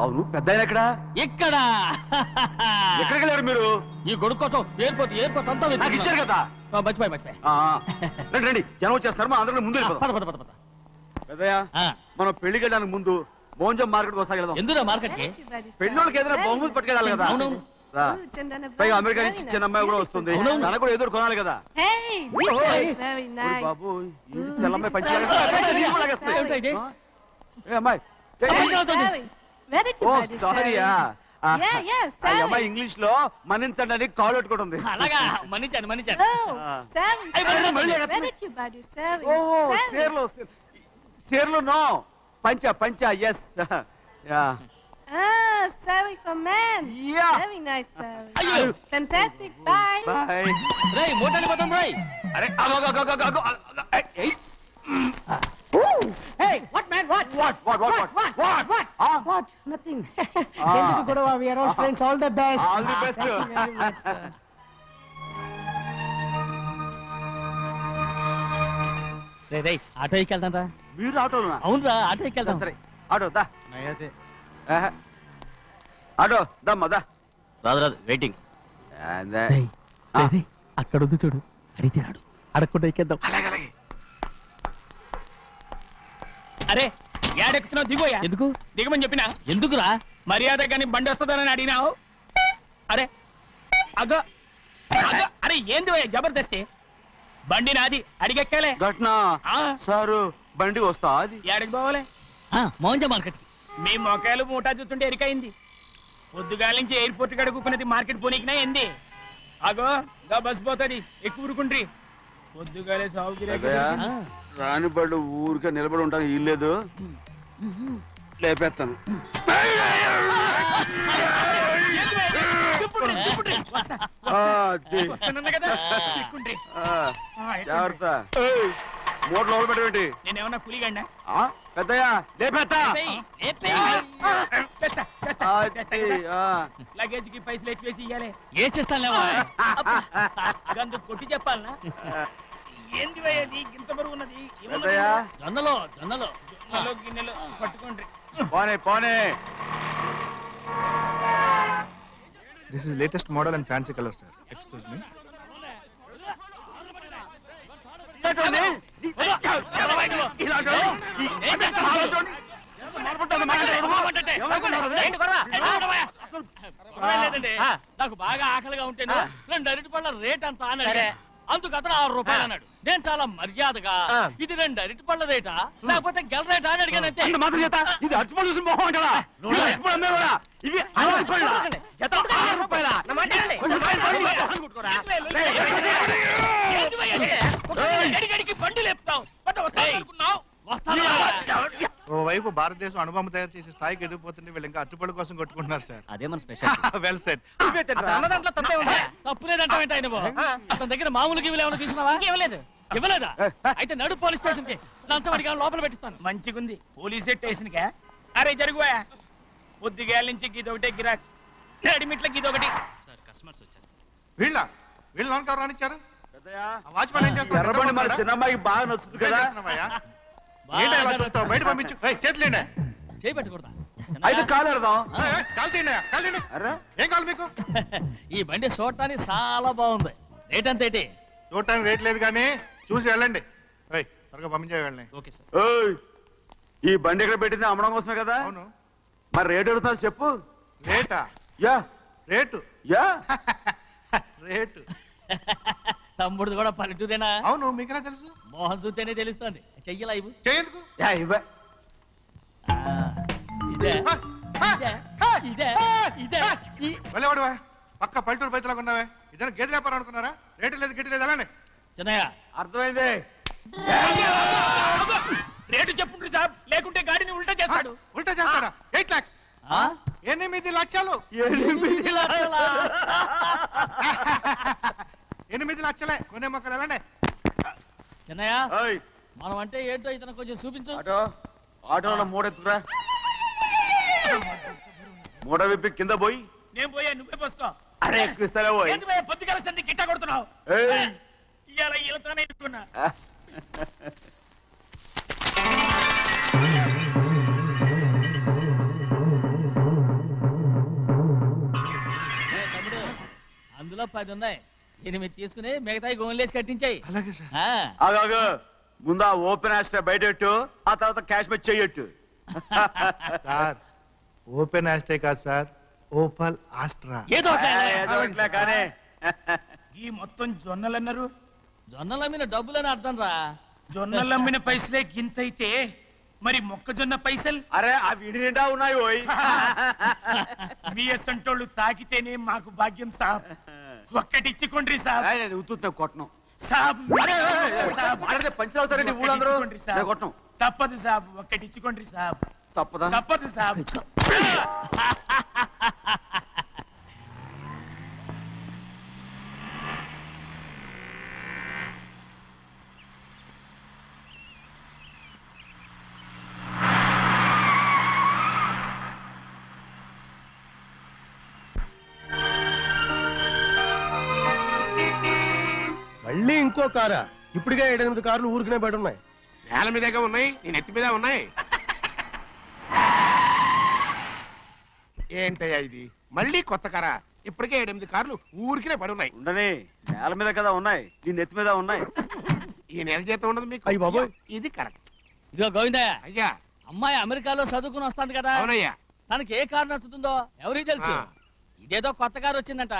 అవును పెద్ద ఎక్కడ ఇక్కడ ఎక్కడికి వెళ్ళారు మీరు? ఈ గొడుగు కోసం ఎయిర్పోర్ట్ అంతా నాకు ఇచ్చారు కదా. మర్చిపోయి రండి రండి, జనం వచ్చేస్తారు, మా అందరం ముందు పెద్దయ్య. మనం పెళ్లికి వెళ్ళడానికి ముందు మోంజం మార్కెట్ ఒకసారి వెళ్దాం. ఎందుకు మార్కెట్ కి? పెళ్ళోళ్ళకి ఏదైనా బహుమతి పట్టుకెళ్ళాలి కదా. పైగా అమెరికా నుంచి చిన్న అమ్మాయి కూడా వస్తుంది, తనకు కూడా ఎదురు కొనాలి కదా. బాబు తెల్లమ్మాయి పంచి అమ్మాయి. ఓ సారీయా, అమ్మాయి ఇంగ్లీష్ లో మన్నించండి అని కాల్ పెట్టుకుంటుంది. సేర్లు నో, పంచా yes. Sari for men. Yeah. Very nice, Sari. Fantastic. Bye. Bye. Ray, motali patam Ray. Are, go. Hey, what man? What? Nothing. Enduku godava? We are all friends. All the best. All the best. Thank you very much, sir. రే auto ఎక్కెళ్తాం రా. మీరు ఆటోనా? అవునురా, auto ఎక్కెళ్తాం. సరే auto దా. Auto దమ్మా దా. రాదు waiting. అక్కడ ఉంది చూడు, అడిగితే రాడు, అడగకుండా ఎక్కేద్దాం. అలాగే. అరే ఏడెక్కుతున్నావు? దిగోయా. ఎందుకు దిగమని చెప్పినా? ఎందుకురా? మర్యాద కానీ బండి వస్తుందని అడిగినావు. అరే అగో అరే ఏంది జబర్దస్తి? బండి నాది, అడిగెక్కాలే. ఘట్నా సారు బండి వస్తా. అది ఏడకి పోవాలే? మౌంజ మార్కెట్. మీ మొక్కలు మూటా చూస్తుంటే ఎరికైంది. పొద్దుగాల నుంచి ఎయిర్పోర్ట్ కడుక్కున్నది మార్కెట్ పోనీకినా ఏంది? అగో గా బస్ పోతుంది, ఎక్కువ ఊరుకుండ్రి. పొద్దుగాలే సాగు రాని బళ్ళు ఊరికే నిలబడి ఉంటాను, ఇల్లేదు లేపేస్తాను. జాగ్రత్త. మూట లోపల పెట్టేటి. నేనేమన్నా పులిగండా? పెద్దయ్యా లేపేస్తా. లగేజ్ కి పైసలు ఎక్కువేసి ఇయ్యాలి. ఏ చేస్తాను గందు కొట్టి చెప్పాలనా? ఏంది అది ఇంత బరువు ఉన్నది? జొన్నలో గిన్నెలో పట్టుకోండి. పోనే. This is latest model and fancy color, sir. Excuse me. నాకు బాగా ఆకలిగా ఉంటేను 2 అరటిపళ్ళ రేట్ అంత అన్నాడు. అందుకు అతను 6 రూపాయలు అన్నాడు. నేను చాలా మర్యాదగా ఇది 2 అరటిపళ్ళ రేటా లేకపోతే గెల రేటా అని అడిగానంతే. ఇది అరటిపళ్ళు చూసి మొహం అంటారా? ఇవి 6 రూపాయలు. జత 6 రూపాయల. బండి లేపుతావు. ఓవైపు భారతదేశం అనుభవం తయారు చేసే స్థాయికి ఎదిగిపోతుంటే వీళ్ళు ఇంకా అట్టుపళ్ళ కోసం కొట్టుకుంటున్నారు సార్. అదే మన స్పెషల్. Well set. తప్పు లేదంటే అతని దగ్గర మామూలు గివ్వులు ఏమైనా తీసుకున్నావా? ఇవ్వలేదా? అయితే నడు పోలీస్ స్టేషన్ కి లంచం అడిగా లోపల పెట్టిస్తాను. మంచిగుంది పోలీస్ స్టేషన్ కా. అరే జరుగుయా, పొద్దుగాల నుంచి గీదొకటే గిరాక్, నడిమిట్ల గీదొకటి. సార్ కస్టమర్స్ వచ్చారు. వీళ్ళు లోన్ కవర్ రానిచ్చారు. వాచ్మెన్ ఏం చేస్తాడు? ఎర్రబండి మన చిన్నమ్మాయికి బాగా నచ్చుతుంది కదా. బయట పంపించు. చేతులేండి. చేయి పెట్టకూడదా? అయితే కాలు ఎడదాం. ఏం కావాలి మీకు? ఈ బండి చూడటానికి చాలా బాగుంది. రేట్ అంత ఏంటి? చూడటానికి రేట్ లేదు కానీ చూసి వెళ్ళండి. త్వరగా పంపించే వెళ్ళండి. Okay sir. ఈ బండి ఎక్కడ పెట్టింది? అమ్మడం కోసమే కదా. అవును. మరి రేట్ అడుగుతా చెప్పు. రేటా? Yeah rate. Yeah rate. తమ్ముడు కూడా పల్లెటూరేనా? అవును. మీకెలా తెలుసు? మోహన్ చూస్తేనే తెలుస్తుంది. చెయ్యలా ఇవ్వు. చేయందుకు? వెళ్ళేవాడువా? పక్క పల్లెటూరు బయటలాగా ఉన్నావే. ఇదైనా గేదె వ్యాపారం అనుకున్నారా? రేటు లేదు గిట్టు లేదు. ఎలానే చిన్నయ్య అర్థమైంది. రేటు చెప్పుండ్రి సాబ్, లేకుంటే గాడిని ఉల్టా చేస్తాడు. ఉల్టా చేస్తాడా? 8 lakhs. 8 లక్షలు. 8 లక్షలే. కొనే మొక్కలు ఎలాండి? చిన్నయ్య మనం అంటే ఏంటో ఇతను కొంచెం చూపించు. ఆటోలో మూడెత్తురా. మూడ విప్పి కింద పోయి. నేను పోయా, నువ్వే పోసుకో. అరే ఎక్కువస్తానే పోయి. పొద్దుగాల సంది గిట్ట కొడుతున్నావు. ఇవాళ ఈలతోనే ఇస్తున్నా. 10 ఉన్నాయి 8 తీసుకుని మిగతాయి గోన్లేసి కట్టించాయి. అలాగే సార్. ఆగాగు ముందు ఆ ఓపెన్ ఆస్ట్రా బయటెట్టు ఆ తర్వాత క్యాష్ మెచ్ చెయ్యట్టు. సార్ ఓపెన్ ఆస్ట్రే కాదు సార్, ఓపల్ ఆస్ట్రా. ఏదో ఒకటి లేరా? ఏదో ఒకటిలే కానీ. ఈ మొత్తం జొన్నలు అన్నారు. జొన్నల మీద డబ్బులని అర్థం రా. జొన్నలు అమ్మిన పైసలే గింతైతే మరి మొక్కజొన్న పైసలు అరే ఆ విడి నిండా ఉన్నాయి ఓయ్. మీ అసంటోళ్ళు తాకితేనే మాకు భాగ్యం సాబ్. ఒక్కటిచ్చుకోండి సాబ్. నేను ఉత్తున్నా కొట్టను. సాబ్ సాబ్. మాట్లాడితే పంచులు అవుతారండి ఊళ్ళందరూ. ఒక్కటిచ్చుకోండి సాబ్. నేను కొట్టను. తప్పదు సాబ్, ఒక్కటిచ్చుకోండి సాబ్. తప్పదా? తప్పదు సాబ్. మళ్ళీ ఇంకో కారా? ఇప్పటికే 7-8 కార్లు ఊరికనే బయట ఉన్నాయి. నేల మీదగా ఉన్నాయి, నేను ఎత్తి మీద ఉన్నాయి. ఏంటయ్యా ఇది మళ్ళీ కొత్త కారా? ఇప్పటికే 7-8 కార్లు ఊరికినే పడి ఉన్నాయి. ఉండని నేల మీద కదా ఉన్నాయి, నీ నెత్తి మీద ఉన్నాయి. ఈ నెల జీతం ఉండదు మీకు. అయ్య బాబోయ్. ఇది కరెక్ట్. ఇదిగో గోవిందయ్య, అయ్యా. అమ్మాయి అమెరికాలో చదువుకుని వస్తాంది కదా, అవునయ్యా. తనకి ఏ కారు నచ్చుతుందో ఎవరికి తెలుసు. ఆ. ఇదేదో కొత్త కారు వచ్చిందంట,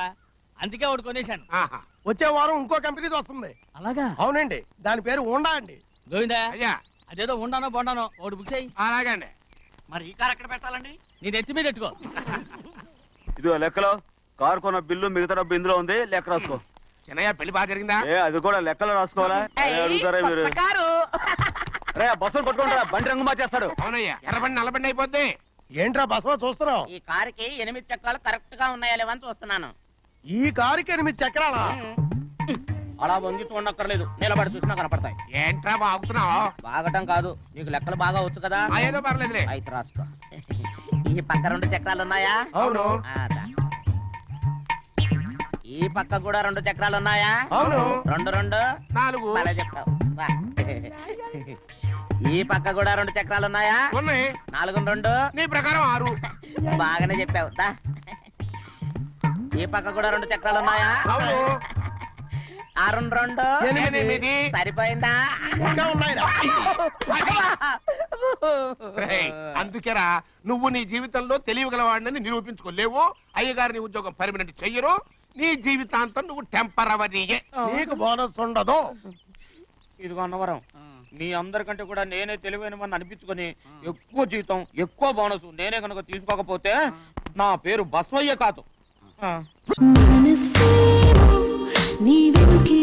అందుకే ఒకటి కొనేశాను. ఆహా. వచ్చే వారం ఇంకో కంపెనీది వస్తుంది. అలాగా? అవునండి, దాని పేరు హోండా అండి. గోవిందయ్య, అయ్యా. అదేదో ఉండానో బొండానో ఒకటి బుక్ చేయి. అలాగండి. మరి ఈ కార్ ఎక్కడ పెట్టాలండి? నీ నెత్తి మీద పెట్టుకో. ఇదిగో లెక్కలో కారు కొన్న బిల్లు మిగతా డబ్బు ఇందులో ఉంది, లెక్క రాసుకో. చిన్నయ్య పెళ్లి బాగా జరిగిందా? ఏ అది కూడా లెక్కలో రాసుకోవాలా? అదే అడుగుతారా మీరు? రే బస్సులు పట్టుకుంటారా, బండి రంగు మార్చేస్తాడు. అవునయ్యా, ఎర్రబండి నల్లబండి అయిపోద్ది. ఏంట్రా బసవా చూస్తున్నావు? ఈ కారుకి 8 చక్రాలు కరెక్ట్ గా ఉన్నాయా లేవని చూస్తున్నాను. ఈ కారుకి 8 చక్రాలా? అలా వంగి చూడక్కర్లేదు, నిలబడి చూసినా కనపడతాయి. ఏంట్రా బాగుతున్నావు? బాగటం కాదు, నీకు లెక్కలు బాగా వచ్చు కదా. ఏదో పర్లేదులే. అయితే రాసుకో. ఈ పక్క 2 చక్రాలు ఉన్నాయా? అవును. ఆ, దా. ఈ పక్క కూడా 2 చక్రాలు ఉన్నాయా? అవును. 2 2 4 అలా చెప్తావు. రా. ఈ పక్క కూడా 2 చక్రాలు ఉన్నాయా? ఉన్నాయి. 4 2 నీ ప్రకారం 6. బాగానే చెప్పావు. దా. ఈ పక్క కూడా 2 చక్రాలు ఉన్నాయా? అవును. 6 2 8. సరిపోయిందా? ఇంకా ఉన్నాయిరా. రేయ్, అందుకేరా నువ్వు నీ జీవితంలో తెలియగలవాడిని నిరూపించుకోలేవు. అయ్యగారిని ఉద్యోగం పర్మనెంట్ చెయ్యరు. నీ జీవితాంతం నువ్వు టెంపరవరీయే. నీకు బోనస్ ఉండదు. ఇదిగో అన్నవరం, మీ అందరికంటే కూడా నేనే తెలివైన వాడిని అనిపించుకొని ఎక్కువ జీతం ఎక్కువ బోనస్ నేనే కనుక తీసుకోకపోతే నా పేరు బస్వయ్య కాదు. మనసేమో నీ వెనుకే